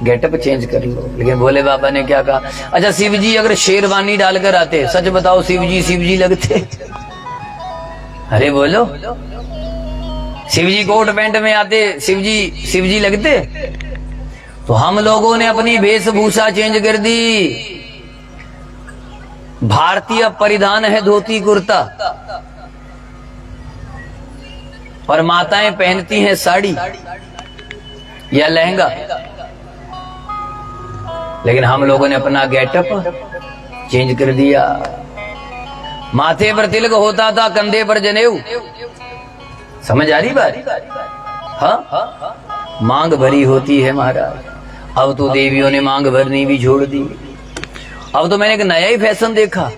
Getup change कर लो। लेकिन भोले बाबा ने क्या कहा, अच्छा शिव जी अगर शेरवानी डालकर आते, सच बताओ शिव जी लगते? अरे बोलो, शिव जी कोट पैंट में आते, शिव जी लगते? तो हम लोगों ने अपनी वेशभूषा चेंज कर दी। भारतीय परिधान है धोती कुर्ता, और माताएं पहनती हैं साड़ी या लहंगा। लेकिन हम लोगों ने अपना गेटअप चेंज कर दिया। माथे पर तिलक होता था, कंधे पर जनेऊ। समझ आ रही बात? हाँ, मांग भरी होती है महाराज। अब तो देवियों ने मांग भरनी भी छोड़ दी। अब तो मैंने एक नया ही फैशन देखा,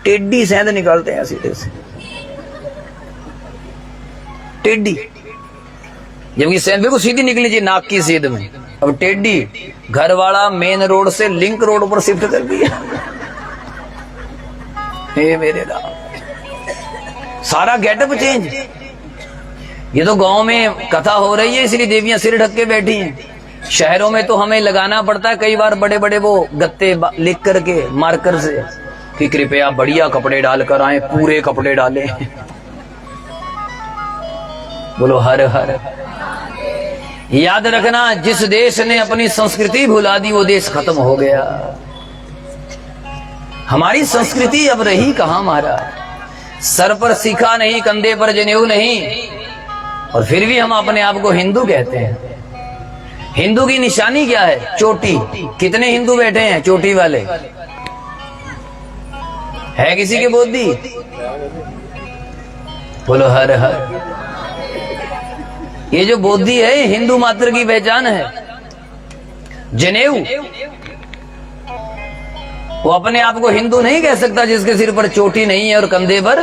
टेढ़ी सेंध निकालते हैं सीधे से, टेढ़ी। जबकि सेंध बिल्कुल सीधी निकली थी नाक की सेंध में, अब टेढ़ी। घर वाला मेन रोड से लिंक रोड पर शिफ्ट कर दिया। हे मेरे राम, सारा गेटअप चेंज। ये तो गांव में कथा हो रही है इसलिए देवियां सिर ढक के बैठी हैं। शहरों में तो हमें लगाना पड़ता है कई बार बड़े बड़े वो गत्ते लिख करके मार्कर से कि कृपया बढ़िया कपड़े डालकर आए, पूरे कपड़े डाले। बोलो हर हर। याद रखना, जिस देश ने अपनी संस्कृति भुला दी वो देश खत्म हो गया। हमारी संस्कृति अब रही कहां महाराज? सर पर सीखा नहीं, कंधे पर जनेऊ नहीं, और फिर भी हम अपने आप को हिंदू कहते हैं। हिंदू की निशानी क्या है? चोटी। कितने हिंदू बैठे हैं चोटी वाले? है किसी के बुद्धि? बोलो हर हर। ये जो बोधी है हिंदू मात्र की पहचान है। जनेऊ, वो अपने आप को हिंदू नहीं कह सकता जिसके सिर पर चोटी नहीं है और कंधे पर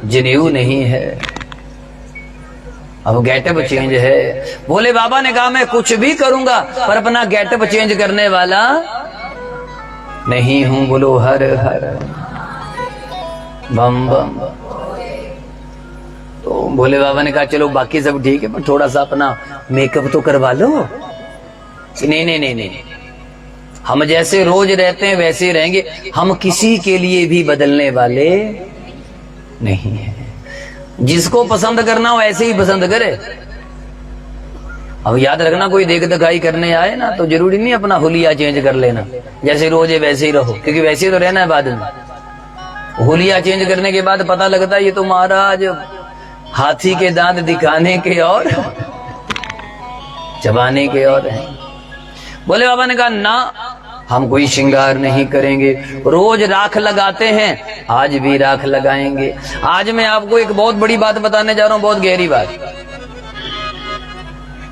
जनेऊ नहीं है। अब गेटअप चेंज है। भोले बाबा ने कहा मैं कुछ भी करूंगा पर अपना गेटअप चेंज करने वाला नहीं हूं। बोलो हर हर बम बम। तो भोले बाबा ने कहा चलो बाकी सब ठीक है पर थोड़ा सा अपना मेकअप तो करवा लो। नहीं नहीं नहीं नहीं, हम जैसे रोज रहते हैं वैसे ही रहेंगे, हम किसी के लिए भी बदलने वाले नहीं है। जिसको पसंद करना हो ऐसे ही पसंद करे। अब याद रखना, कोई देख दिखाई करने आए ना तो जरूरी नहीं अपना हुलिया चेंज कर लेना, जैसे रोज है वैसे ही रहो, क्योंकि वैसे ही तो रहना है बाद में। हुलिया चेंज करने के बाद पता लगता है ये तो महाराज हाथी के दांत दिखाने के और चबाने के और हैं। भोले बाबा ने कहा ना, हम कोई श्रृंगार नहीं करेंगे। रोज राख लगाते हैं, आज भी राख लगाएंगे। आज मैं आपको एक बहुत बड़ी बात बताने जा रहा हूं, बहुत गहरी बात।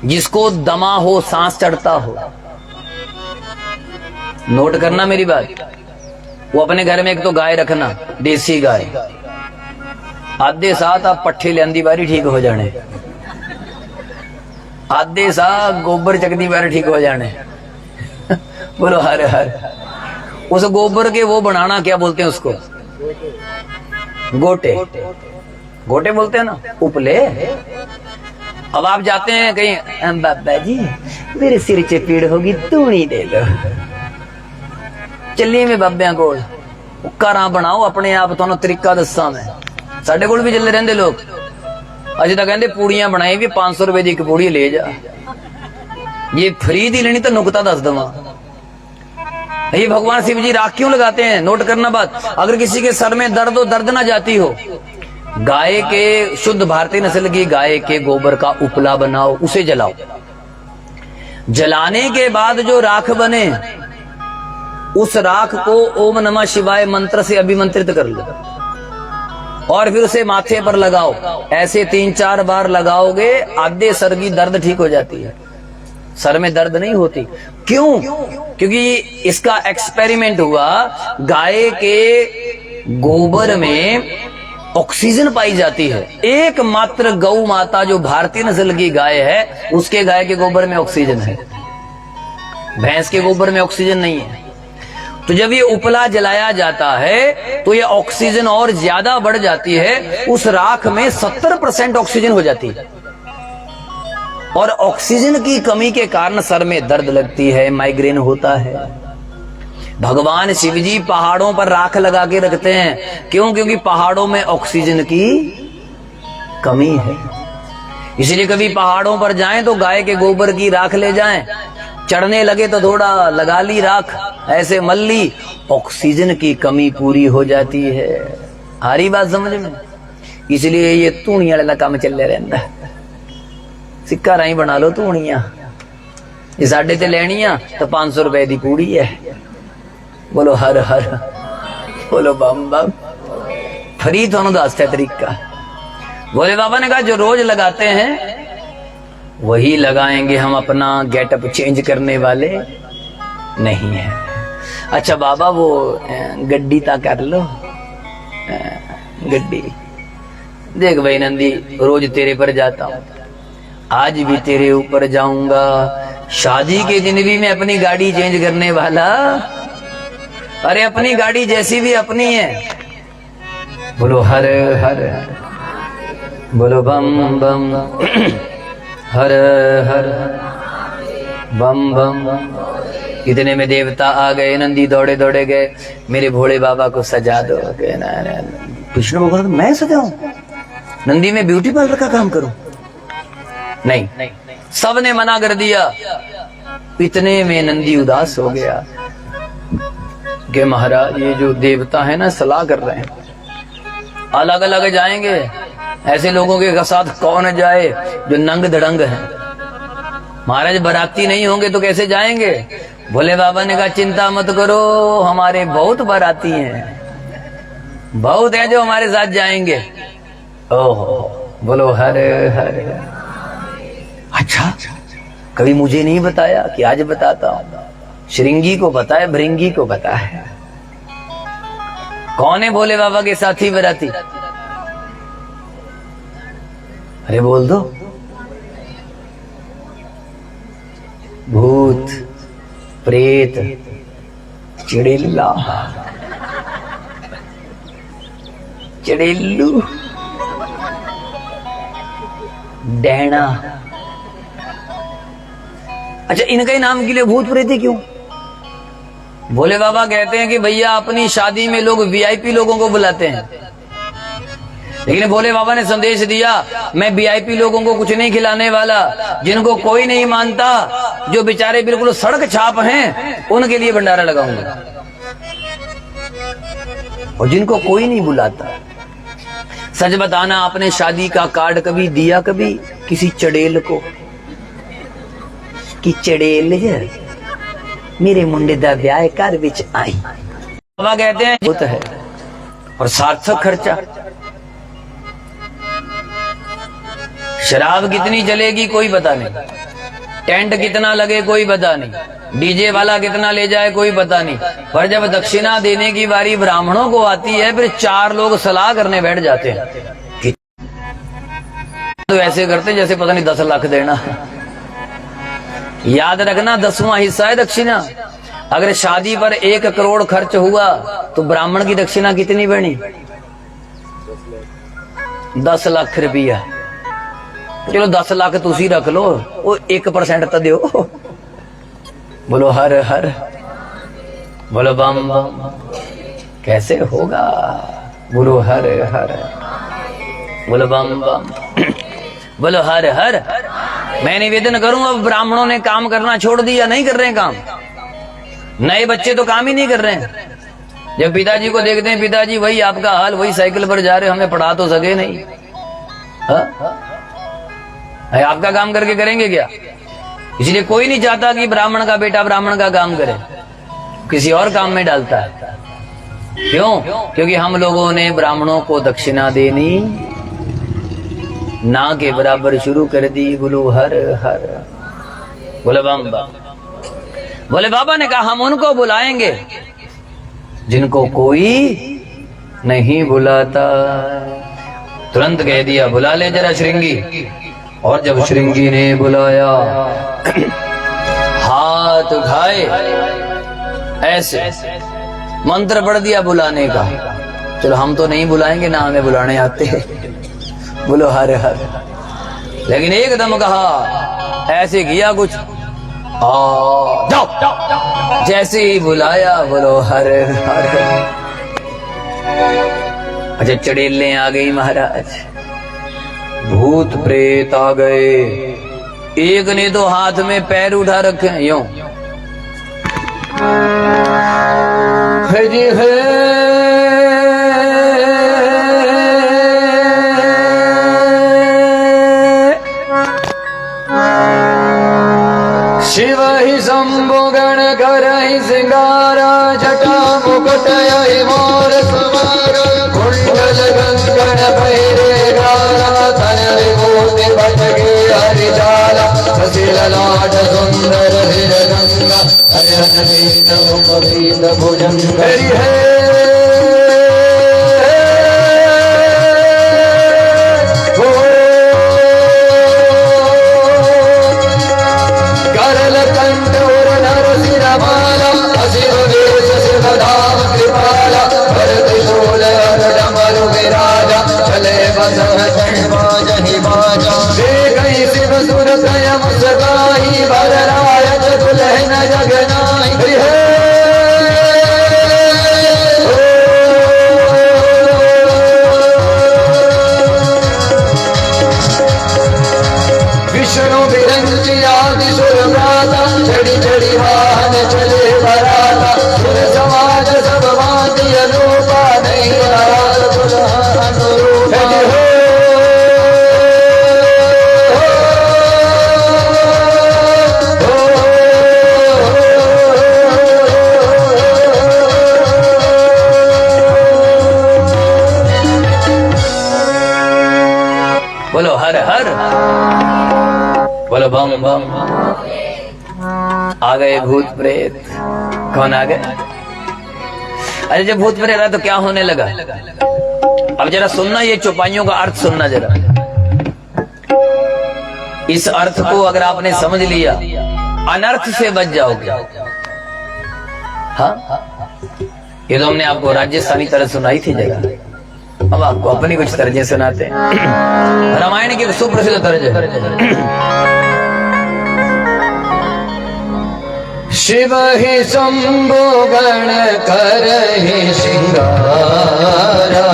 जिसको दमा हो, सांस चढ़ता हो, नोट करना मेरी बात। वो अपने घर में एक तो गाय रखना, देसी गाय। आधे साथ आप पट्ठे लेंदी बारी ठीक हो जाने, आधे साथ गोबर चकदी बारी ठीक हो जाने। बोलो हर हर। उस गोबर के वो बनाना, क्या बोलते हैं उसको? गोटे। गोटे बोलते हैं ना, उपले। अब आप जाते हैं कहीं, बाबा जी मेरे सिर च पीड़ होगी, तूड़ी दे लो। चलिए मैं बाबिया को घरा बनाओ अपने आप, तुहानू तरीका दसा मैं। साडे कोल भी चले रहंदे लोग, अजे तक कहंदे पूड़ियां बनाई भी 500 रुपए की एक पूड़ी ले जा। ये फ्री दी लेनी तो नुकता दस दवा। ये भगवान शिव जी राख क्यों लगाते हैं? नोट करना बात। अगर किसी के सर में दर्द हो, दर्द ना जाती हो, गाय के, शुद्ध भारतीय नस्ल की गाय के गोबर का उपला बनाओ, उसे जलाओ। जलाने के बाद जो राख बने, उस राख को ओम नमः शिवाय मंत्र से अभिमंत्रित कर लो और फिर उसे माथे पर लगाओ। ऐसे 3-4 बार लगाओगे, आधे सर की दर्द ठीक हो जाती है। सर में दर्द नहीं होती। क्यों? क्योंकि इसका एक्सपेरिमेंट हुआ। गाय के गोबर में ऑक्सीजन पाई जाती है। एकमात्र गौ माता जो भारतीय नस्ल की गाय है, उसके गाय के गोबर में ऑक्सीजन है। भैंस के गोबर में ऑक्सीजन नहीं है। तो जब ये उपला जलाया जाता है तो ये ऑक्सीजन और ज्यादा बढ़ जाती है। उस राख में 70% ऑक्सीजन हो जाती है। और ऑक्सीजन की कमी के कारण सर में दर्द लगती है, माइग्रेन होता है। भगवान शिवजी पहाड़ों पर राख लगा के रखते हैं, क्यों? क्योंकि पहाड़ों में ऑक्सीजन की कमी है। इसलिए कभी पहाड़ों पर जाएं तो गाय के गोबर की राख ले जाएं, चढ़ने लगे तो थोड़ा लगा ली राख, ऐसे मल ली, ऑक्सीजन की कमी पूरी हो जाती है। आ रही बात समझ में? इसलिए ये तूणिया वाला काम चल रहता है। सिक्का राई बना लो तूणिया, ये साढ़े ते लेनिया तो 500 रुपए की पूड़ी है। बोलो हर हर, बोलो बम बम। फ्री थोनू दसता तरीका। भोले बाबा ने कहा जो रोज लगाते हैं वही लगाएंगे, हम अपना गेटअप चेंज करने वाले नहीं है। अच्छा बाबा वो गड्डी ता कर लो, गड्डी देख भाई नंदी, रोज तेरे पर जाता हूं, आज भी तेरे ऊपर जाऊंगा, शादी के दिन भी मैं अपनी गाड़ी चेंज करने वाला। अरे अपनी गाड़ी जैसी भी अपनी है। बोलो हर हर, बोलो बम बम, हर हर बम बम। इतने में देवता आ गए, नंदी दौड़े दौड़े गए, मेरे भोले बाबा को सजा दो। विष्णु भगवान मैं सजाऊं? नंदी में ब्यूटी पार्लर का काम करूं? नहीं, सबने मना कर दिया। इतने में नंदी उदास हो गया कि महाराज ये जो देवता है ना सलाह कर रहे हैं, अलग अलग जाएंगे, ऐसे लोगों के साथ कौन जाए जो नंग धड़ंग है। महाराज बाराती नहीं होंगे तो कैसे जाएंगे? भोले बाबा ने कहा चिंता मत करो, हमारे बहुत बाराती हैं, बहुत हैं जो हमारे साथ जाएंगे। ओहो, बोलो हरे हरे। अच्छा कभी मुझे नहीं बताया कि आज बताता हूं। श्रृंगी को पता है, भृंगी को पता है। कौन है भोले बाबा के साथी बाराती? अरे बोल दो। भूत, प्रेत, चिड़िल्ला, चिड़िल्लू, डैना। अच्छा इनका ही नाम के लिए भूत प्रेत क्यों? भोले बाबा कहते हैं कि भैया अपनी शादी में लोग वीआईपी लोगों को बुलाते हैं, लेकिन भोले बाबा ने संदेश दिया मैं वीआईपी लोगों को कुछ नहीं खिलाने वाला। जिनको कोई नहीं मानता, जो बेचारे बिल्कुल सड़क छाप हैं, उनके लिए भंडारा लगाऊंगा। और जिनको कोई नहीं बुलाता, सच बताना आपने शादी का कार्ड कभी दिया कभी किसी चड़ेल को कि चड़ेल मेरे मुंडे दा ब्याह घर विच आई? बाबा कहते हैं होता है और सार्थक खर्चा। शराब कितनी चलेगी कोई पता नहीं, टेंट कितना लगे कोई पता नहीं, डीजे वाला कितना ले जाए कोई पता नहीं, पर जब दक्षिणा देने की बारी ब्राह्मणों को आती है फिर 4 लोग सलाह करने बैठ जाते हैं। तो ऐसे करते जैसे पता नहीं 10 लाख देना। याद रखना 10वां हिस्सा है दक्षिणा। अगर शादी पर 1 करोड़ खर्च हुआ तो ब्राह्मण की दक्षिणा कितनी बनी? 10 लाख रुपया। चलो 10 लाख तुसी रख लो, वो 1% तो दो। बोलो हर हर, बोलो बम बम। कैसे होगा? बोलो हर हर, बोलो बम बम, बोलो हर हर। मैं निवेदन करूं, अब ब्राह्मणों ने काम करना छोड़ दिया, नहीं कर रहे हैं काम। नए बच्चे तो काम ही नहीं कर रहे हैं। जब पिताजी को देखते हैं, पिताजी वही आपका हाल, वही साइकिल पर जा रहे, हमें पढ़ा तो सके नहीं। आपका काम करके करेंगे क्या? इसलिए कोई नहीं चाहता कि ब्राह्मण का बेटा ब्राह्मण का काम करे, किसी और काम में डालता है। क्यों? क्योंकि हम लोगों ने ब्राह्मणों को दक्षिणा देनी ना के बराबर शुरू कर दी। बोलो हर हर, बोले बम बम। बोले बाबा ने कहा हम उनको बुलाएंगे जिनको कोई नहीं बुलाता। तुरंत कह दिया बुला ले जरा श्रृंगी। और जब श्रृंगी ने बुलाया, हाथ उठाए, ऐसे मंत्र पढ़ दिया बुलाने का। चलो हम तो नहीं बुलाएंगे ना, हमें बुलाने आते। बोलो हर हर। लेकिन एकदम कहा ऐसे किया कुछ, जाओ। जैसे ही बुलाया, बोलो हर हर। अच्छा, चड़ेलें आ गई महाराज, भूत प्रेत आ गए। एक ने तो हाथ में पैर उठा रखे हैं यूं, शिव ही शंभु गण करहि सिंगारा, जटा मुकुट यहि मोर सवारा, कुंडल कंकण पहिरे गारा, तन विभूति बटके हरिजाला, शशि ललाट सुंदर हिरगंगा, अयन वीत मुखीत भुजंग। हरि है बोलो हर हर, बोलो बम बम। आ गए भूत प्रेत। कौन आ गए? अरे जब भूत प्रेत आया तो क्या होने लगा? अब जरा सुनना, ये चौपाइयों का अर्थ सुनना जरा। इस अर्थ को अगर आपने समझ लिया, अनर्थ से बच जाओगे। हाँ, ये तो हमने आपको राजस्थानी तरह सुनाई थी जगह, अब आपको अपनी कुछ तर्जें सुनाते हैं। रामायण की सुप्रसिद्ध तर्ज है, शिव ही शंभु गण करहि सिंगारा,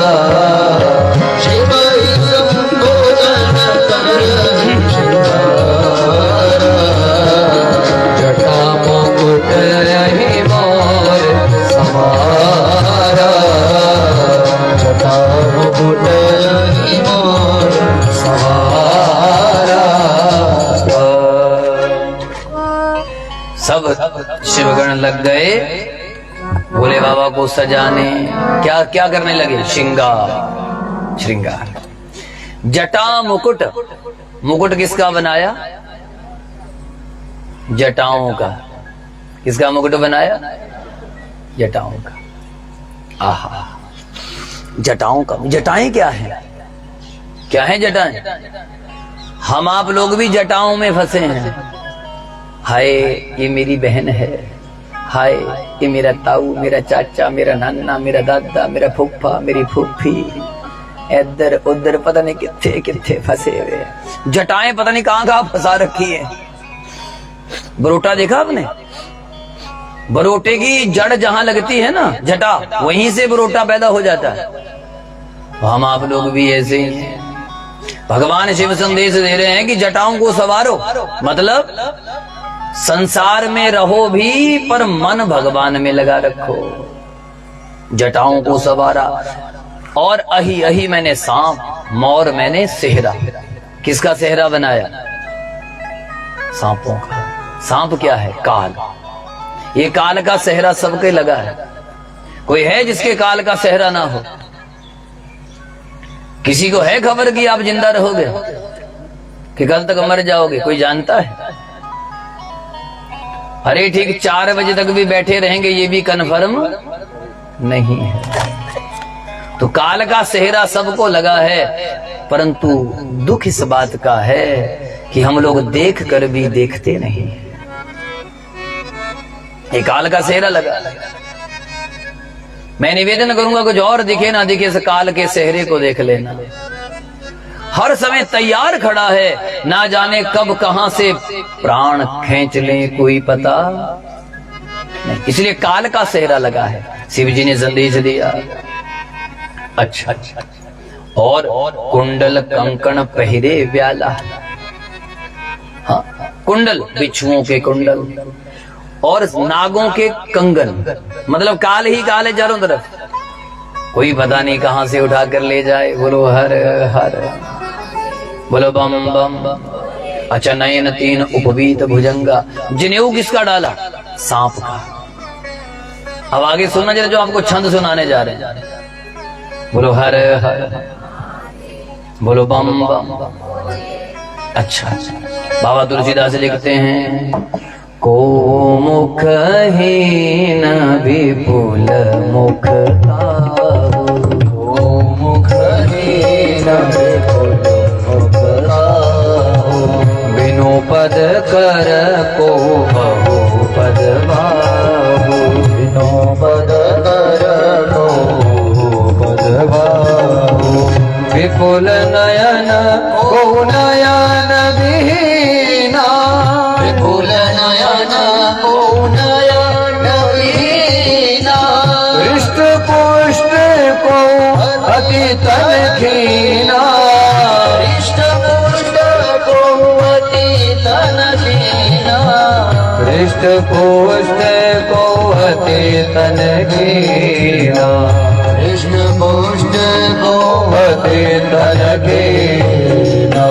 शिव ही शंभु गण करहि सिंगारा, जटा मुकुट यहि मोर सवारा, जटा मुकुट यहि मोर सवारा। सब शिवगण लग गए भोले बाबा को सजाने। क्या क्या करने लगे? श्रृंगार श्रृंगार। जटा मुकुट, मुकुट किसका बनाया? जटाओं का। किसका मुकुट बनाया? जटाओं का। आहा, जटाओं का। जटाएं क्या है? क्या है जटाएं? हम आप लोग भी जटाओं में फंसे हैं। हाय ये मेरी बहन है, हाय ये मेरा ताऊ, मेरा चाचा, मेरा नाना, मेरा दादा, मेरा फूफा, मेरी फूफी, इधर उधर पता नहीं किथे किथे फंसे हुए। जटाएं पता नहीं कहां कहां फंसा रखी है। बरोटा देखा आपने? बरोटे की जड़ जहां लगती है ना जटा, वहीं से बरोटा पैदा हो जाता है। तो हम आप लोग भी ऐसे ही हैं। भगवान शिव संदेश दे रहे हैं कि जटाओं को सवारो, मतलब संसार में रहो भी पर मन भगवान में लगा रखो। जटाओं को सवारा। और अही अही मैंने सांप, मोर मैंने सेहरा। किसका सेहरा बनाया? सांपों का। सांप क्या है? काल। ये काल का सेहरा सबके लगा है। कोई है जिसके काल का सेहरा ना हो? किसी को है खबर कि आप जिंदा रहोगे कि कल तक मर जाओगे? कोई जानता है? अरे ठीक 4 बजे तक भी बैठे रहेंगे ये भी कन्फर्म नहीं है। तो काल का सेहरा सबको लगा है, परंतु दुख इस बात का है कि हम लोग देख कर भी देखते नहीं। ये काल का सेहरा लगा। मैं निवेदन करूंगा कुछ और दिखे ना दिखे, इस काल के सेहरे को देख लेना। हर समय तैयार खड़ा है, ना जाने कब कहां से प्राण खींच ले कोई पता नहीं। इसलिए काल का सेहरा लगा है, शिव जी ने संदेश दिया। अच्छा, और कुंडल कंकण पहरे व्याला, हाँ, कुंडल बिच्छुओं के कुंडल और नागों के कंगन, मतलब काल ही काल है चारों तरफ, कोई पता नहीं कहां से उठा कर ले जाए। बोलो हर हर, बोलो बम बम। अच्छा, नयन तीन उपवीत भुजंगा, जनेऊ किसका डाला? सांप का। अब आगे सुनना जरा, जो आपको छंद सुनाने जा रहे हैं। बोलो हर हर, बोलो बम बम। अच्छा, बाबा तुलसीदास लिखते हैं, को मुखहीन विपुल मुख काहू, को मुखहीन विपुल मुख काहू, बिनु पद कर को बहु पद बाहु, बिनु पद कर को पद बाहु, विपुल नयन को नयन विहीना, विपुल नयन को नयन विहीना, हृष्ट पुष्ट को अति तन खीना, हृष्ट पुष्ट को अति तन खीना, हृष्ट पुष्ट को अति तन खीना, हृष्ट पुष्ट को अति तन खीना।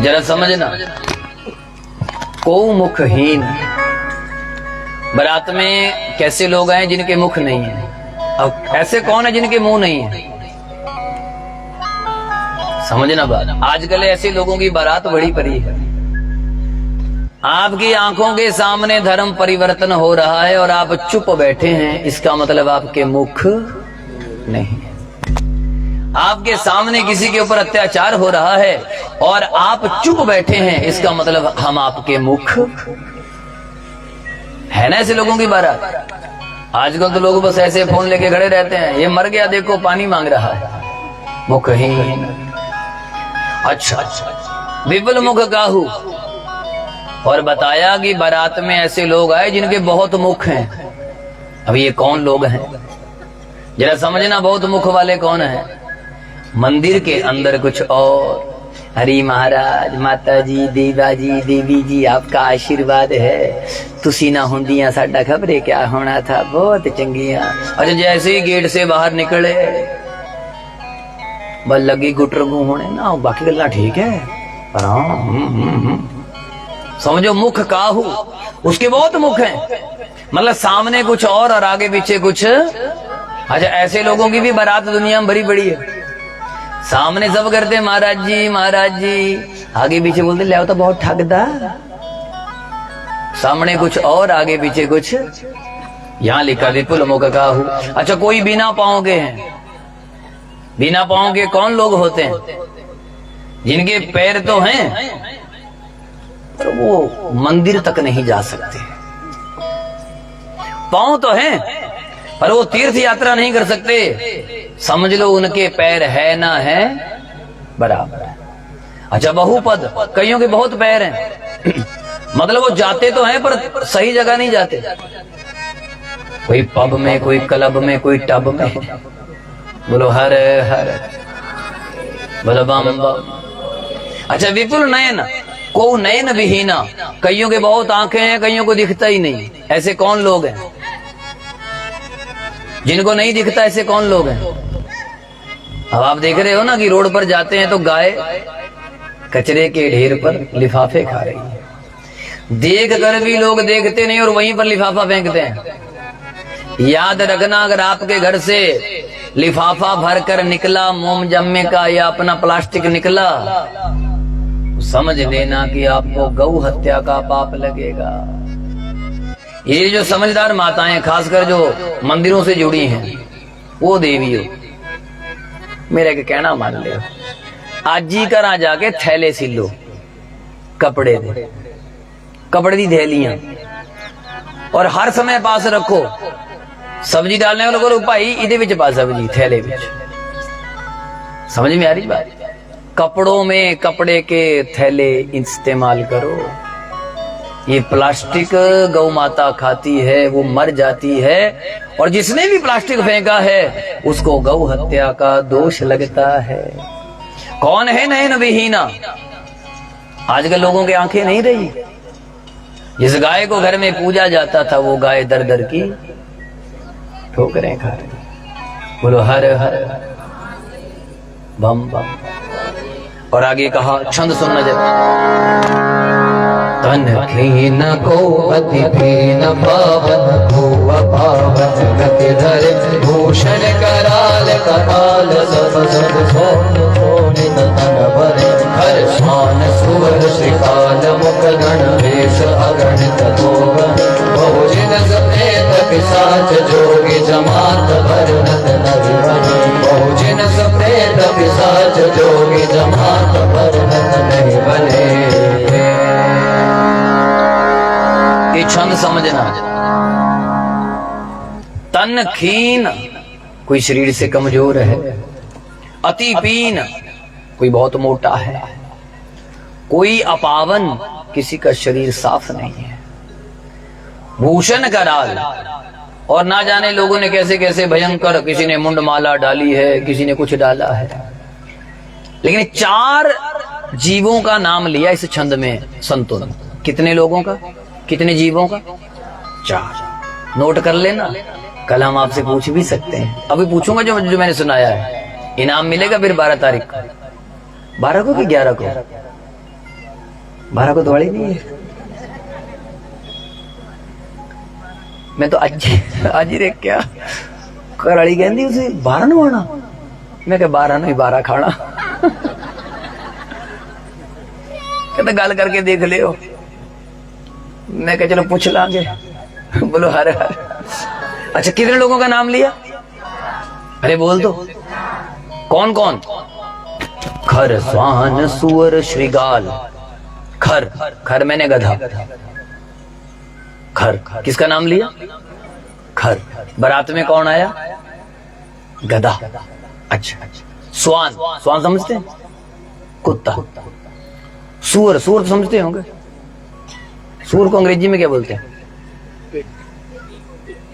जरा समझना, को मुखहीन, बारात में कैसे लोग आए जिनके मुख नहीं है? अब ऐसे कौन है जिनके मुंह नहीं है? समझना बात, आजकल ऐसे लोगों की बारात बड़ी पड़ी है। आपकी आंखों के सामने धर्म परिवर्तन हो रहा है और आप चुप बैठे हैं, इसका मतलब आपके मुख नहीं है। आपके सामने किसी के ऊपर अत्याचार हो रहा है और आप चुप बैठे हैं, इसका मतलब हम आपके मुख है ना। ऐसे लोगों की बारात आजकल तो लोग बस ऐसे फोन लेके खड़े रहते हैं, ये मर गया देखो पानी मांग रहा है, मुखहीन। अच्छा, विपुल मुख काहू, और बताया कि बारात में ऐसे लोग आए जिनके बहुत मुख हैं। अब ये कौन लोग हैं जरा समझना, बहुत मुख वाले कौन हैं? मंदिर के अंदर कुछ और, हरी महाराज, माता जी, देवा जी, देवी जी, आपका आशीर्वाद है, तुसी ना होंदियां साडा खबरे क्या होना था, बहुत चंगियां। अच्छा, जैसे ही गेट से बाहर निकले बस लगी गुटरगू होने ना, बाकी गल्ला ठीक है पर समझो मुख काहू, उसके बहुत मुख हैं, मतलब सामने कुछ और आगे पीछे कुछ। अच्छा, ऐसे लोगों की भी बारात दुनिया में बड़ी बड़ी है। सामने सब करते महाराज जी महाराज जी, आगे पीछे बोलते ले तो बहुत ठगदा, सामने कुछ और आगे पीछे कुछ। यहां लिखा विपुल मुख काहू। अच्छा, कोई बिना पांव के हैं। बिना पांव के कौन लोग होते हैं? जिनके पैर तो हैं पर वो मंदिर तक नहीं जा सकते, पांव तो हैं पर वो तीर्थ यात्रा नहीं कर सकते। समझ लो उनके पैर है ना है बराबर। अच्छा, बहुपद, कईयों के बहुत पैर हैं मतलब वो जाते तो हैं पर सही जगह नहीं जाते, कोई पब में, कोई क्लब में, कोई टब में। बोलो हर हर, बोलो बम बम। अच्छा, विपुल नयन को नयन विहीना, कईयों के बहुत आंखें हैं, कईयों को दिखता ही नहीं। ऐसे कौन लोग हैं जिनको नहीं दिखता? ऐसे कौन लोग हैं? अब आप देख रहे हो ना कि रोड पर जाते हैं तो गाय कचरे के ढेर पर लिफाफे खा रही है, देख कर भी लोग देखते नहीं और वहीं पर लिफाफा फेंकते हैं। याद रखना, अगर आपके घर से लिफाफा भरकर निकला मोम जम्मे का या अपना प्लास्टिक निकला, समझ लेना कि आपको गौ हत्या का पाप लगेगा। ये जो समझदार माताएं, खासकर जो मंदिरों से जुड़ी हैं, वो देवी हो, मेरा क्या कहना मान ले, आज ही करा जाके थैले सिलो, कपड़े दे, कपड़े दी थैलियां, और हर समय पास रखो। सब्जी डालने वाले को भाई इहदे विच पा सब्जी थैले विच, समझ में आ रही बात? कपड़ों में कपड़े के थैले इस्तेमाल करो। ये प्लास्टिक गौ माता खाती है, वो मर जाती है, और जिसने भी प्लास्टिक फेंका है उसको गौ हत्या का दोष लगता है। कौन है नयन विहीना? आजकल लोगों की आंखें नहीं रही। जिस गाय को घर में पूजा जाता था वो गाय दर दर की ठोकरें खा रही। बोलो हर हर बम बम। और आगे कहा, छंद सुनना जरा। तन खीन को अति खीन पावन को अपावन गति धर भूषण कराल कपाल सब सब सोन सोनित तन भरे हर शान सुवर श्रीकाल मुख गण वेश अगणित भोगन बहुजन समेत पिशाच जोगी जमात भरनत नर बने बहुजन समेत पिशाच जोगी जमात भरनत नहीं बने। ये छंद समझना। तन खीन, कोई शरीर से कमजोर है। अति पीन, कोई बहुत मोटा है। कोई अपावन, किसी का शरीर साफ नहीं है। भूषण कराल, और ना जाने लोगों ने कैसे कैसे भयंकर, किसी ने मुंडमाला डाली है, किसी ने कुछ डाला है। लेकिन 4 जीवों का नाम लिया इस छंद में संतों ने। कितने लोगों का, कितने जीवों का? 4। नोट कर लेना, कल हम आपसे पूछ भी सकते हैं। अभी पूछूंगा जो मैंने सुनाया है। इनाम मिलेगा फिर 12 तारीख को। 12 को कि 11 को? 12 को दौड़ी नहीं है। मैं तो आज ही रे क्या कराड़ी कहती उसे 12 न आना। मैं क्या 12 नहीं 12 खाना। कहते गल करके देख लियो। मैं कहा चलो पूछ लांगे। बोलो हर हर। अच्छा, कितने लोगों का नाम लिया? अरे बोल दो, कौन कौन? खर स्वान सुअर श्रीगाल। खर, खर मैंने गधा। खर किसका नाम लिया? खर। बारात में कौन आया? गधा। अच्छा, स्वान, स्वान समझते हैं? कुत्ता। सूअर, सूअर तो समझते होंगे। सूअर को अंग्रेजी में क्या बोलते हैं?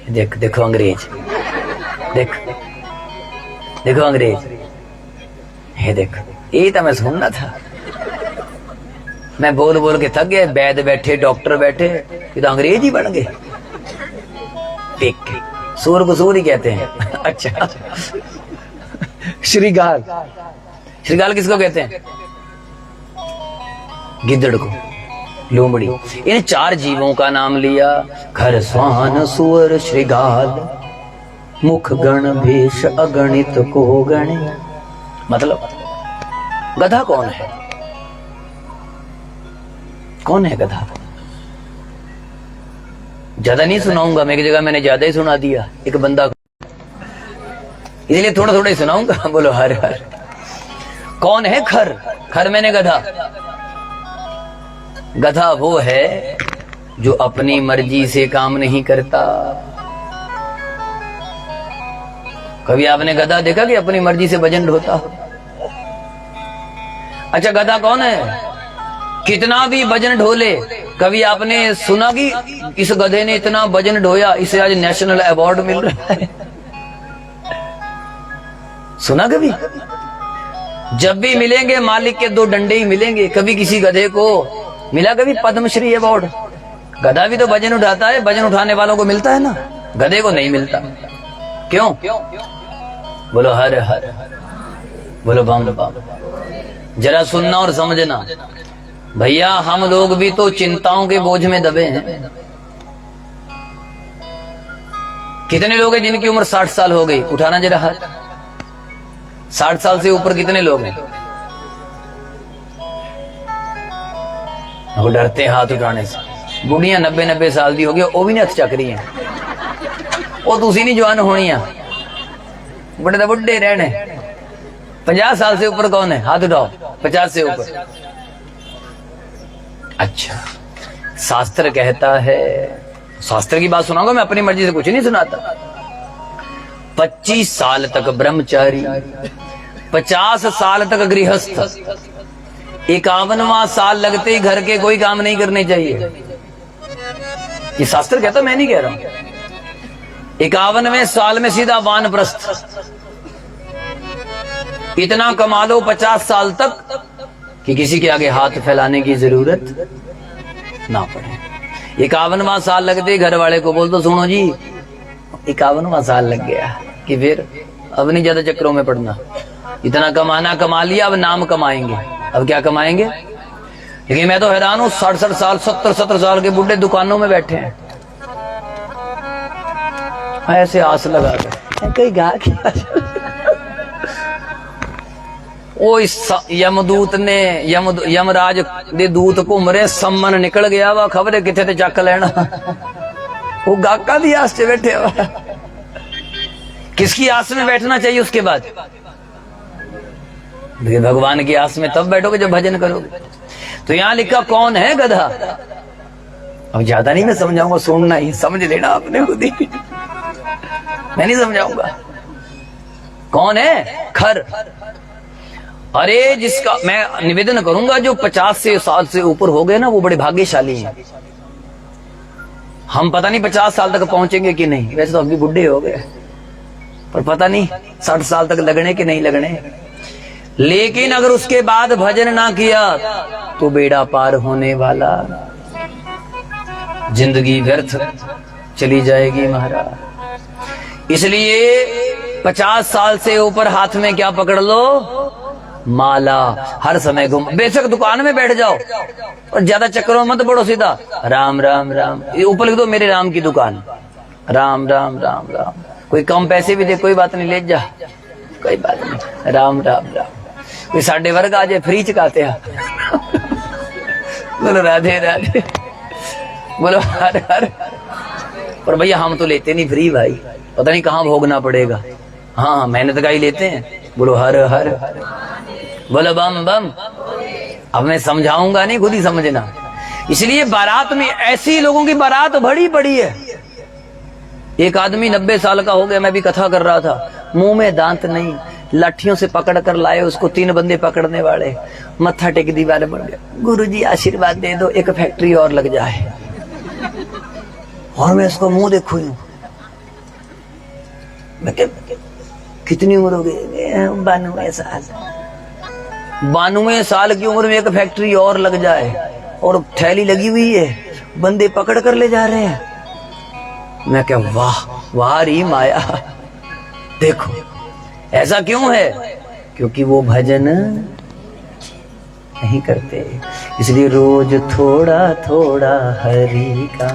देख देखो अंग्रेज, देख देखो अंग्रेज। ये देख, ये तो मैं सुनना था। मैं बोल बोल के थक गए। वैद बैठे, डॉक्टर बैठे, ये तो अंग्रेज ही बन गए। देख, सूअर को सूअर ही कहते हैं। अच्छा, श्रीगाल, श्रीगाल किसको कहते हैं? गिद्दड़ को, लोमड़ी। इन 4 जीवों का नाम लिया। खर स्वान सुअर श्रीगाल मुख गण भेष अगणित को गणे। मतलब गधा कौन है? कौन है गधा? ज्यादा नहीं सुनाऊंगा, मैं एक जगह मैंने ज्यादा ही सुना दिया एक बंदा, इसलिए थोड़ा थोड़ा ही सुनाऊंगा। बोलो हर हर। कौन है खर? खर मैंने गधा। गधा वो है जो अपनी मर्जी से काम नहीं करता। कभी आपने गधा देखा कि अपनी मर्जी से वजन ढोता? अच्छा, गधा कौन है? कितना भी वजन ढोले। कभी आपने सुना कि इस गधे ने इतना वजन ढोया, इसे आज नेशनल अवार्ड मिल रहा है? सुना कभी? जब भी मिलेंगे मालिक के 2 डंडे ही मिलेंगे। कभी किसी गधे को मिला कभी पद्मश्री अवार्ड? गधा भी तो वजन उठाता है, वजन उठाने वालों को मिलता है ना, गधे को नहीं मिलता। क्यों? बोलो हर हर। बोलो बम बम। जरा सुनना और समझना भैया, हम लोग भी तो चिंताओं के बोझ में दबे हैं। कितने लोग हैं जिनकी उम्र 60 साल हो गई? उठाना जरा हाथ। 60 साल से ऊपर कितने लोग हैं? वो डरते हैं हाथ उठाने से। बुढ़ियां 90-90 साल दी हो गई, वो भी नहीं हथ चक रही हैं। वो तुसी नहीं जवान होनी है, बड़े तो बुढ़े रहने। 50 साल से ऊपर कौन है? हाथ उठाओ। 50 से ऊपर। अच्छा, शास्त्र कहता है, शास्त्र की बात सुनाऊंगा मैं, अपनी मर्जी से कुछ नहीं सुनाता। 25 साल तक ब्रह्मचारी, 50 साल तक गृहस्थ, 51वां साल लगते ही घर के कोई काम नहीं करने चाहिए। ये शास्त्र कहता, मैं नहीं कह रहा हूं। 51वें साल में सीधा वानप्रस्थ। इतना कमा लो 50 साल तक कि किसी के आगे हाथ फैलाने की जरूरत ना पड़े। 51वां साल लगते ही घर वाले को बोल दो, सुनो जी 51वां साल लग गया कि फिर अब नहीं ज्यादा चक्करों में पड़ना, इतना कमाना कमा लिया, अब नाम कमाएंगे। अब क्या कमाएंगे? लेकिन मैं तो हैरान हूं, 60 साल 70 साल के बुढ़े दुकानों में बैठे हैं, ऐसे आस लगा कर कहीं गा क्या। ओ यमदूत ने यमराज दे दूत घूम रहे, सम्मन निकल गया वा, खबरे किथे ते चक लेना। वो गाका दी आस से बैठे हुआ। किसकी आस में बैठना चाहिए उसके बाद? भगवान की आस में तब बैठोगे जब भजन करोगे। तो यहां लिखा कौन है गधा। अब ज्यादा नहीं मैं समझाऊंगा, सुनना ही, समझ लेना आपने खुद ही, मैं नहीं समझाऊंगा। कौन है? खर। अरे जिसका मैं निवेदन करूंगा, जो 50 साल से ऊपर हो गए ना, वो बड़े भाग्यशाली हैं। हम पता नहीं 50 साल तक पहुंचेंगे कि नहीं, वैसे तो अभी बुढ़े हो गए, पर पता नहीं 60 साल तक लगने कि नहीं लगने। लेकिन अगर उसके बाद भजन ना किया तो बेड़ा पार होने वाला, जिंदगी व्यर्थ चली जाएगी महाराज। इसलिए 50 साल से ऊपर हाथ में क्या पकड़ लो? माला। हर समय घूम, बेशक दुकान में बैठ जाओ और ज्यादा चक्करों मत पड़ो, सीधा राम राम राम, ऊपर लिख दो मेरे राम की दुकान, राम राम राम राम। कोई कम पैसे भी दे कोई बात नहीं, ले जा, कोई बात नहीं, राम राम राम। कोई साढ़े वर्ग आ जाए फ्री चकाते हैं। बोलो राधे राधे, बोलो हर हर। पर भैया हम तो लेते नहीं फ्री भाई, पता नहीं कहाँ भोगना पड़ेगा। हाँ मेहनत का ही लेते हैं। बोलो हर हर, बोलो बम बम। अब मैं समझाऊंगा नहीं, खुद ही समझना। इसलिए बारात में ऐसी लोगों की बारात बड़ी बड़ी है। एक आदमी 90 साल का हो गया, मैं भी कथा कर रहा था, मुंह में दांत नहीं, लाठियों से पकड़ कर लाए उसको, 3 बंदे पकड़ने वाले, मत्था टेक दीवार बन गया। गुरुजी आशीर्वाद दे दो, एक फैक्ट्री और लग जाए। और मैं उसको मुंह देखू, मैं कितनी उम्र हो गई? 92 साल। 92 साल की उम्र में एक फैक्ट्री और लग जाए, और थैली लगी हुई है, बंदे पकड़ कर ले जा रहे हैं। मैं क्या, वाह वाह री माया। देखो ऐसा क्यों है? क्योंकि वो भजन नहीं करते। इसलिए रोज थोड़ा थोड़ा हरि का,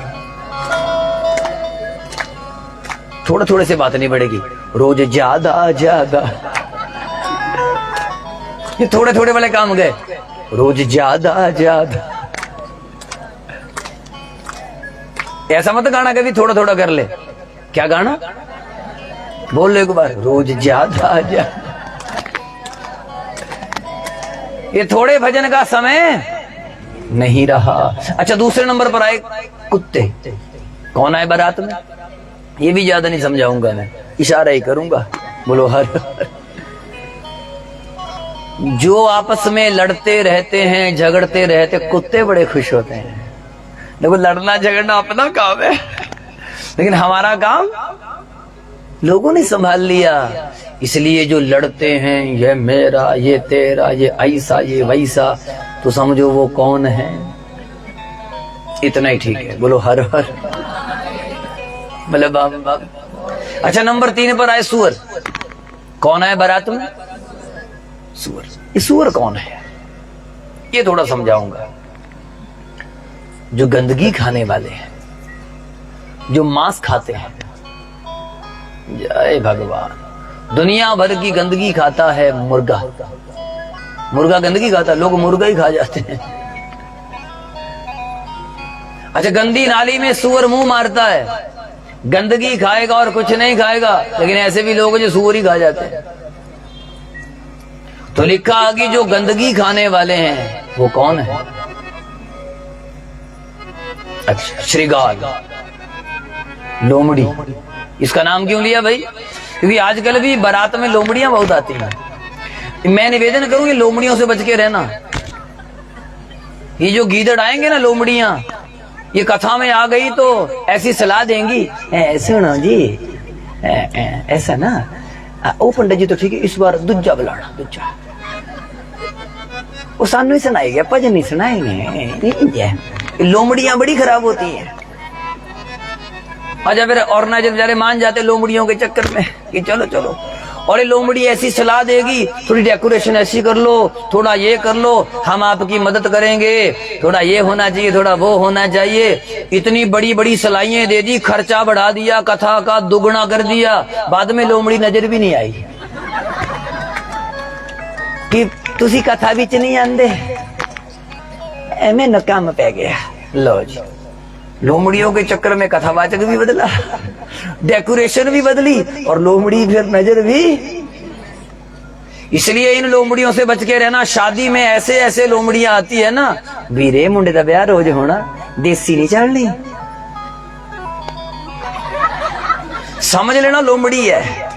थोड़ा थोड़े से बात नहीं बढ़ेगी, रोज ज्यादा ज्यादा। ये थोड़े थोड़े वाले काम गए, रोज ज्यादा ज्यादा। ऐसा मत गाना कभी थोड़ा थोड़ा कर ले। क्या गाना बोल लो एक बार, रोज ज्यादा ज्यादा। ये थोड़े भजन का समय नहीं रहा। अच्छा दूसरे नंबर पर आए कुत्ते। कौन आए बारात में? ये भी ज्यादा नहीं समझाऊंगा, मैं इशारा ही करूंगा। बोलो हर हर। जो आपस में लड़ते रहते हैं, झगड़ते रहते, कुत्ते बड़े खुश होते हैं। देखो लड़ना झगड़ना अपना काम है, लेकिन हमारा काम लोगों ने संभाल लिया। इसलिए जो लड़ते हैं, ये मेरा, ये तेरा, ये ऐसा, ये वैसा, तो समझो वो कौन है। इतना ही ठीक है। बोलो हर हर, बोले बाब बाब। अच्छा नंबर 3 पर आए सुअर। कौन आए बारात में? सुअर। ये सुअर कौन है ये थोड़ा समझाऊंगा। जो गंदगी खाने वाले हैं, जो मांस खाते हैं। जय भगवान। दुनिया भर की गंदगी खाता है मुर्गा। मुर्गा गंदगी खाता, लोग मुर्गा ही खा जाते हैं। अच्छा गंदी नाली में सुअर मुंह मारता है, गंदगी खाएगा और कुछ नहीं खाएगा, लेकिन ऐसे भी लोग जो सुअर ही खा जाते हैं। तो लिखा कि जो गंदगी खाने वाले हैं वो कौन है? अच्छा श्रृगाल, लोमड़ी। इसका नाम क्यों लिया भाई? क्योंकि आजकल भी बारात में लोमड़ियां बहुत आती हैं। मैं निवेदन करूं ये लोमड़ियों से बच के रहना। ये जो गीदड़ आएंगे ना लोमड़ियां, ये कथा में आ गई तो ऐसी सलाह देंगी, सुनो जी ऐसा ना, ओ पंडित जी तो ठीक है, इस बार दूजा बुलाना, दूजा वो सानू ही सुनाएगा, भजन नहीं सुनाएंगे। लोमड़ियां बड़ी खराब होती हैं। अच्छा फिर और ना जब बेचारे मान जाते लोमड़ियों के चक्कर में कि चलो चलो, और ये लोमड़ी ऐसी सलाह देगी, थोड़ी डेकोरेशन ऐसी कर लो, थोड़ा ये कर लो, हम आपकी मदद करेंगे, थोड़ा ये होना चाहिए, थोड़ा वो होना चाहिए। इतनी बड़ी बड़ी सलाइयां दे दी, खर्चा बढ़ा दिया, कथा का दुगना कर दिया, बाद में लोमड़ी नजर भी नहीं आई कि तुसी कथा बिच नहीं आंदे, एवें नकाम पै गया। लो जी, लोमड़ियों के चक्कर में कथावाचक भी बदला, डेकोरेशन भी बदली, और लोमड़ी फिर नजर भी। इसलिए इन लोमड़ियों से बच के रहना। शादी में ऐसे ऐसे लोमड़ियां आती है ना, वीरे मुंडे दा ब्याह रोज होना, देसी नहीं चढ़नी, समझ लेना लोमड़ी है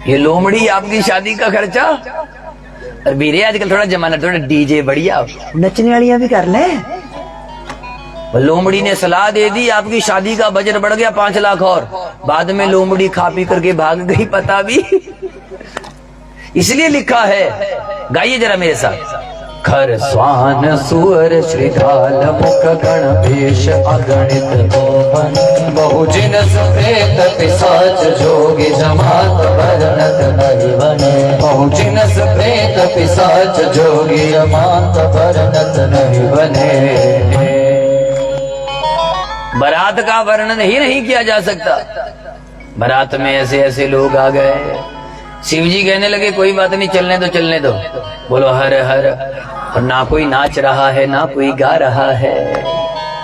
ये। लोमड़ी आपकी शादी का खर्चा। और वीरे आजकल थोड़ा जमाना, थोड़ा डीजे बढ़िया, नचने वालियां भी कर ले। लोमड़ी ने सलाह दे दी, आपकी शादी का बजट बढ़ गया 5 लाख, और बाद में लोमड़ी खा पी करके भाग गई, पता भी। इसलिए लिखा है, गाइए जरा मेरे साथ। खर स्वान सुअर श्रृगाल मुख गण भेष अगणित मोहन, बहु जिनस प्रेत पिशाच जोगी जमात वर्णत नहीं बने, बहु जिनस प्रेत पिशाच जोगी जमात वर्णत नहीं बने। बारात का वर्णन ही नहीं किया जा सकता। बारात में ऐसे ऐसे लोग आ गए, शिव जी कहने लगे कोई बात नहीं, चलने दो चलने दो, बोलो हर हर, और ना कोई नाच रहा है ना कोई गा रहा है।